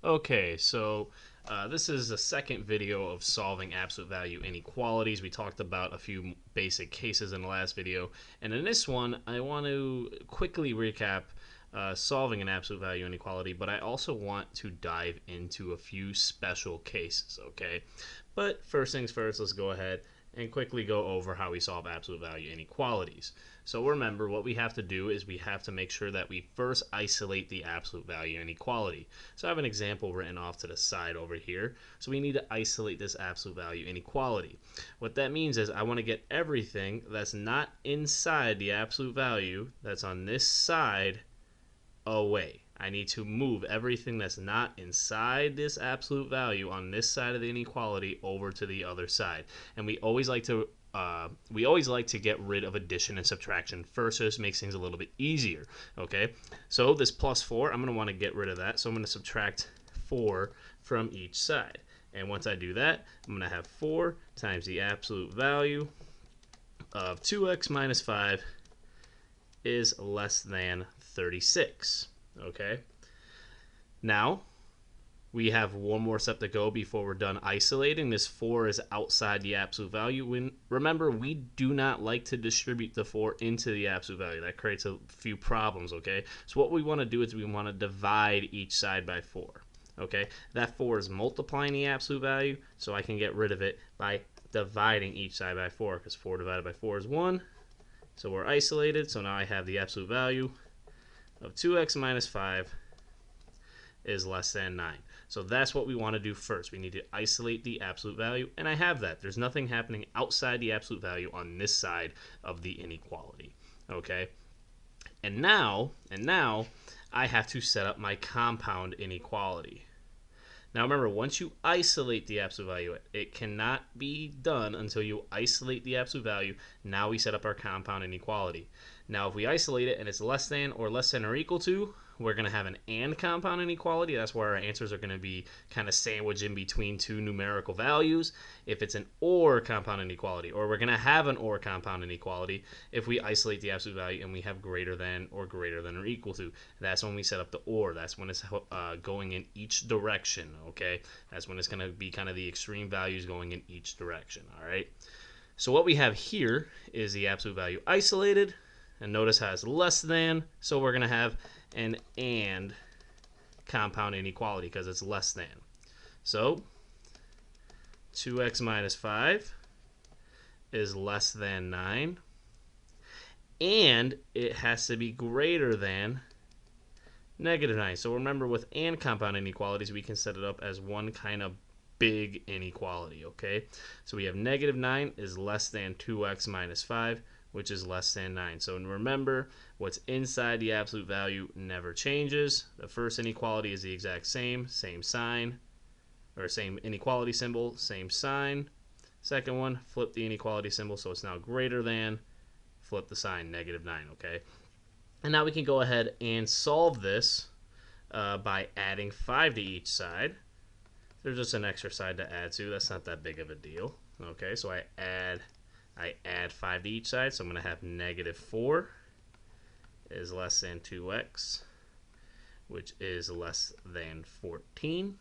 Okay, so this is the second video of solving absolute value inequalities. We talked about a few basic cases in the last video, and in this one I want to quickly recap solving an absolute value inequality, but I also want to dive into a few special cases, okay? But first things first, let's go ahead and quickly go over how we solve absolute value inequalities. So remember, what we have to do is we have to make sure that we first isolate the absolute value inequality. So I have an example written off to the side over here. So we need to isolate this absolute value inequality. What that means is I want to get everything that's not inside the absolute value that's on this side away. I need to move everything that's not inside this absolute value on this side of the inequality over to the other side. And we always like to get rid of addition and subtraction first, so this makes things a little bit easier. Okay, so this plus 4, I'm going to want to get rid of that, so I'm going to subtract 4 from each side. And once I do that, I'm going to have 4 times the absolute value of 2x minus 5 is less than 36. Okay, now we have one more step to go before we're done isolating. This 4 is outside the absolute value. Remember, we do not like to distribute the 4 into the absolute value. That creates a few problems, okay? So what we want to do is we want to divide each side by 4, okay? That 4 is multiplying the absolute value, so I can get rid of it by dividing each side by 4, because 4 divided by 4 is 1. So we're isolated, so now I have the absolute value of 2x minus 5 is less than 9. So that's what we want to do first. We need to isolate the absolute value, and I have that. There's nothing happening outside the absolute value on this side of the inequality. Okay? And now I have to set up my compound inequality. Now remember, once you isolate the absolute value, it cannot be done until you isolate the absolute value. Now we set up our compound inequality. Now if we isolate it and it's less than or equal to, we're going to have an and compound inequality. That's where our answers are going to be kind of sandwiched in between two numerical values. If it's an or compound inequality, or we're going to have an or compound inequality if we isolate the absolute value and we have greater than or equal to. That's when we set up the or. That's when it's going in each direction, okay? That's when it's going to be kind of the extreme values going in each direction, all right? So what we have here is the absolute value isolated, and notice how it's less than, so we're going to have an and compound inequality because it's less than. So 2x minus 5 is less than 9, and it has to be greater than negative 9. So remember, with and compound inequalities, we can set it up as one kind of big inequality, okay? So we have negative 9 is less than 2x minus 5, which is less than 9. So remember, what's inside the absolute value never changes. The first inequality is the exact same sign, or same inequality symbol, same sign. Second one, flip the inequality symbol so it's now greater than, flip the sign, negative 9, okay? And now we can go ahead and solve this by adding 5 to each side. There's just an extra side to add to. That's not that big of a deal. Okay, so I add 5 to each side, so I'm going to have negative 4 is less than 2x, which is less than 14.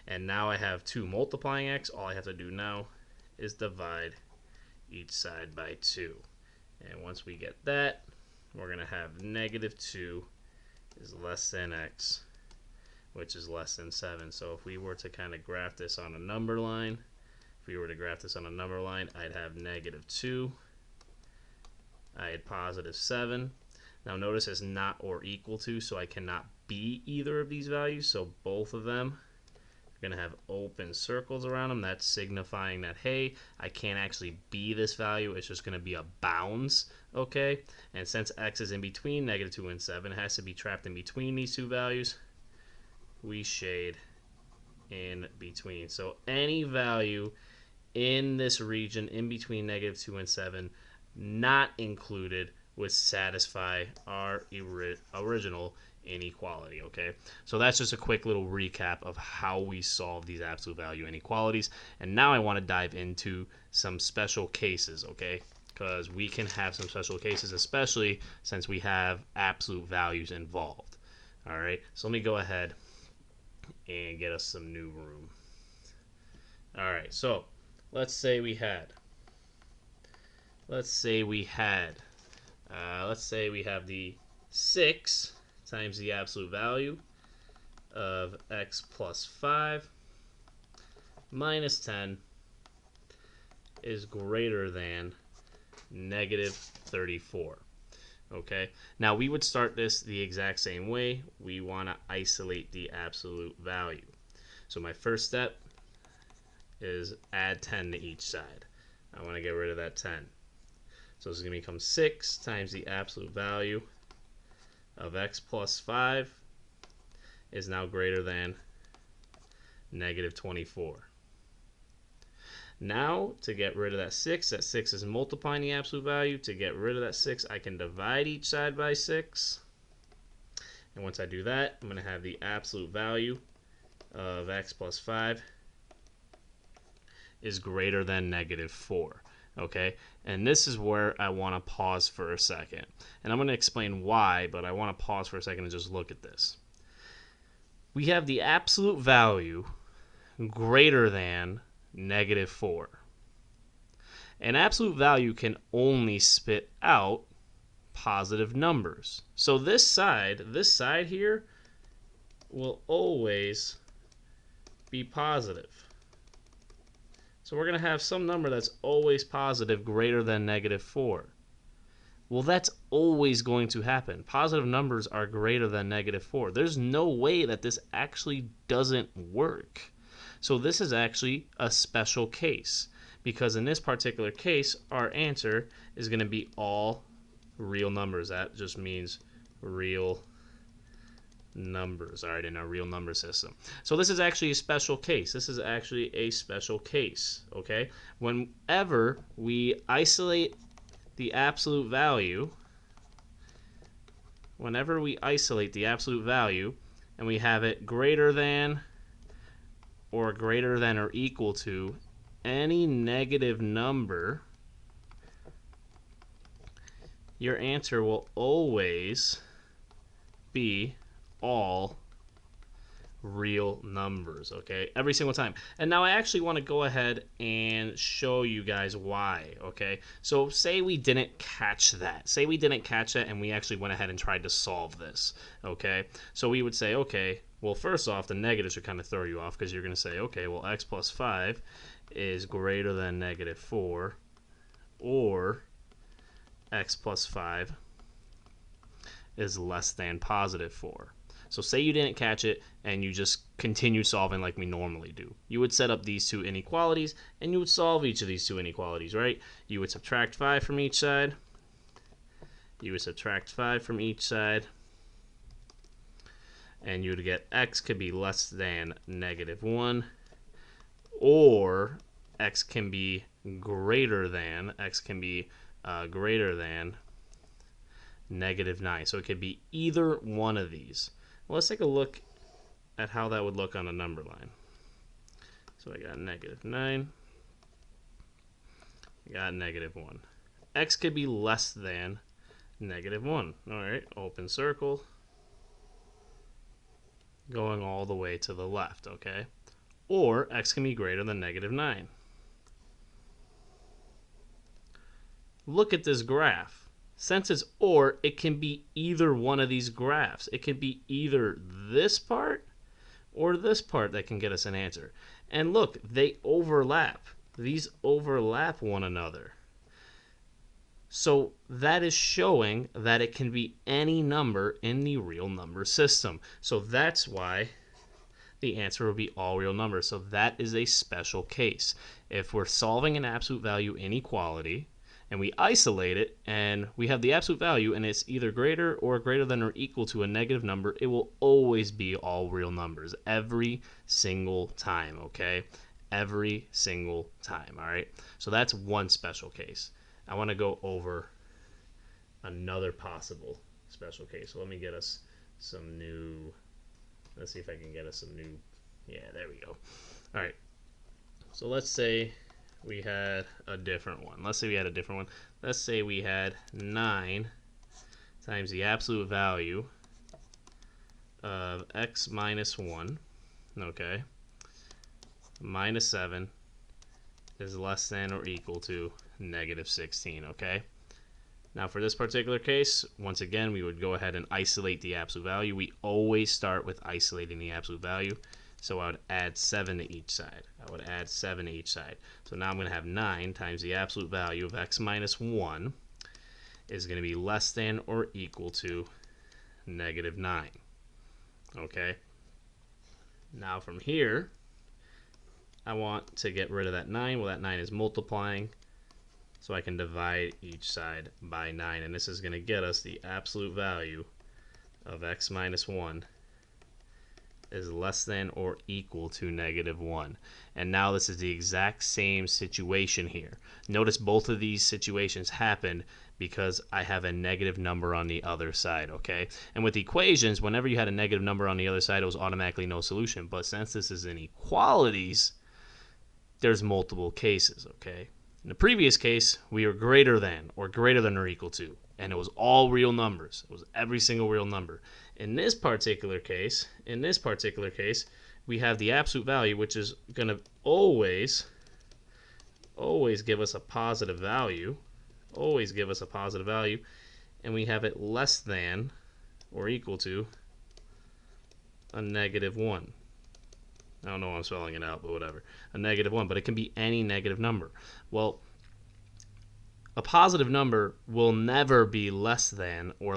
And now I have 2 multiplying x. All I have to do now is divide each side by 2. And once we get that, we're going to have negative 2 is less than x, which is less than 7. So if we were to kind of graph this on a number line, I'd have negative 2. I had positive 7. Now notice it's not or equal to, so I cannot be either of these values. So both of them are going to have open circles around them. That's signifying that, hey, I can't actually be this value. It's just going to be a bounds, okay? And since x is in between negative 2 and 7, it has to be trapped in between these two values. We shade in between. So any value in this region in between negative 2 and 7 not included would satisfy our original inequality, okay? So that's just a quick little recap of how we solve these absolute value inequalities. And now I want to dive into some special cases, okay? Because we can have some special cases, especially since we have absolute values involved. All right, so let me go ahead and get us some new room. All right, so let's say we have the 6 times the absolute value of x plus 5 minus 10 is greater than negative 34. Okay, now we would start this the exact same way. We want to isolate the absolute value. So my first step is add 10 to each side. I want to get rid of that 10. So this is going to become 6 times the absolute value of x plus 5 is now greater than negative 24. Now, to get rid of that 6 is multiplying the absolute value. To get rid of that 6, I can divide each side by 6. And once I do that, I'm going to have the absolute value of x plus 5 is greater than negative 4. Okay, and this is where I want to pause for a second. And I'm going to explain why, but I want to pause for a second and just look at this. We have the absolute value greater than negative 4. An absolute value can only spit out positive numbers. So this side here will always be positive. So we're going to have some number that's always positive greater than negative 4. Well, that's always going to happen. Positive numbers are greater than negative 4. There's no way that this actually doesn't work. So this is actually a special case, because in this particular case, our answer is going to be all real numbers. That just means real numbers, all right, in a real number system. So this is actually a special case. This is actually a special case, okay? Whenever we isolate the absolute value, and we have it greater than or equal to any negative number, your answer will always be all real numbers, okay? Every single time. And now I actually want to go ahead and show you guys why, okay? So say we didn't catch that. Say we didn't catch it and we actually went ahead and tried to solve this, okay? So we would say, okay, well, first off, the negatives should kind of throw you off, because you're going to say, okay, well, x plus 5 is greater than negative 4, or x plus 5 is less than positive 4. So say you didn't catch it and you just continue solving like we normally do. You would set up these two inequalities and you would solve each of these two inequalities, right? You would subtract 5 from each side. And you would get x could be less than negative 1, or x can be greater than negative 9. So it could be either one of these. Well, let's take a look at how that would look on a number line. So I got negative 9. I got negative 1. X could be less than negative 1. All right, open circle. Going all the way to the left, okay? Or x can be greater than negative 9. Look at this graph. Since it's or, it can be either one of these graphs. It can be either this part or this part that can get us an answer. And look, they overlap. These overlap one another. So that is showing that it can be any number in the real number system. So that's why the answer will be all real numbers. So that is a special case. If we're solving an absolute value inequality, and we isolate it, and we have the absolute value, and it's either greater than or equal to a negative number, it will always be all real numbers every single time, okay? Every single time, all right? So that's one special case. I want to go over another possible special case. So let me get us some new, let's see if I can get us some new, yeah, there we go. All right, so let's say we had a different one. Let's say we had 9 times the absolute value of x minus 1 okay, minus 7 is less than or equal to negative 16, okay? Now for this particular case, once again, we would go ahead and isolate the absolute value. We always start with isolating the absolute value. So I would add 7 to each side. I would add 7 to each side. So now I'm going to have 9 times the absolute value of x minus 1 is going to be less than or equal to negative 9. Okay? Now from here, I want to get rid of that 9. Well, that 9 is multiplying. So I can divide each side by 9. And this is going to get us the absolute value of x minus 1 is less than or equal to negative 1. And now this is the exact same situation here. Notice both of these situations happened because I have a negative number on the other side, okay? And with equations, whenever you had a negative number on the other side, it was automatically no solution. But since this is inequalities, there's multiple cases, okay? In the previous case, we were greater than or equal to, and it was all real numbers. It was every single real number. In this particular case, we have the absolute value, which is going to always give us a positive value, and we have it less than or equal to a negative 1. I don't know why I'm spelling it out, but whatever. A negative 1, but it can be any negative number. Well, a positive number will never be less than or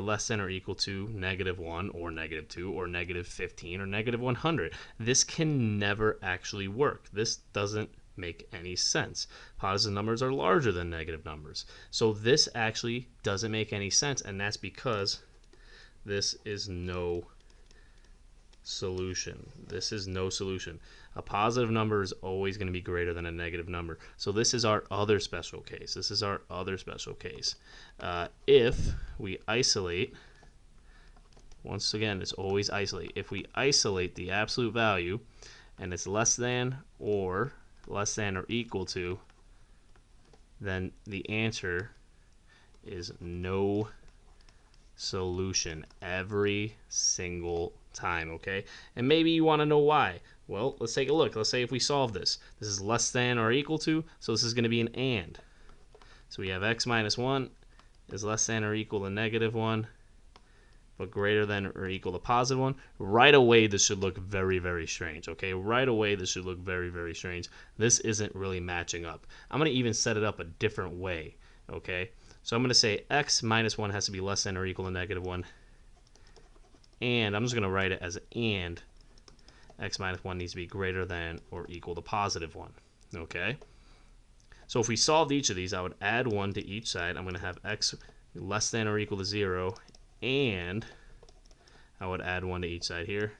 equal to negative 1 or negative 2 or negative 15 or negative 100. This can never actually work. This doesn't make any sense. Positive numbers are larger than negative numbers. So this actually doesn't make any sense, and that's because this is no solution. This is no solution. A positive number is always going to be greater than a negative number. So this is our other special case. If we isolate, once again, it's always isolate. If we isolate the absolute value and it's less than or equal to, then the answer is no solution every single time, okay? And maybe you want to know why. Well, let's take a look. Let's say if we solve this. This is less than or equal to, so this is going to be an and. So we have x minus 1 is less than or equal to negative 1, but greater than or equal to positive 1. Right away, this should look very, very strange, okay? Right away, this should look very, very strange. This isn't really matching up. I'm going to even set it up a different way, okay? So I'm going to say x minus 1 has to be less than or equal to negative 1. And I'm just going to write it as and x minus 1 needs to be greater than or equal to positive 1. Okay? So if we solved each of these, I would add 1 to each side. I'm going to have x less than or equal to 0, and I would add 1 to each side here.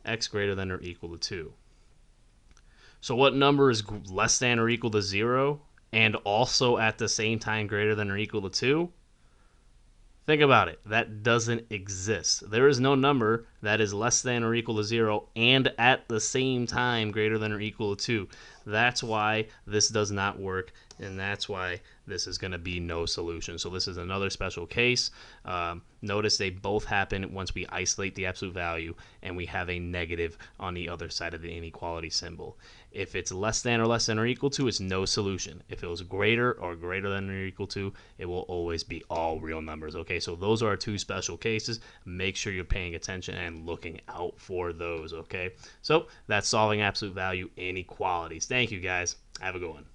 X greater than or equal to 2. So what number is less than or equal to 0 and also at the same time greater than or equal to 2? Think about it. That doesn't exist. There is no number that is less than or equal to 0 and at the same time greater than or equal to 2. That's why this does not work, and that's why this is going to be no solution. So this is another special case. Notice they both happen once we isolate the absolute value and we have a negative on the other side of the inequality symbol. If it's less than or equal to, it's no solution. If it was greater than or equal to, it will always be all real numbers. Okay, so those are our two special cases. Make sure you're paying attention and looking out for those. Okay, so that's solving absolute value inequalities. Thank you, guys. Have a good one.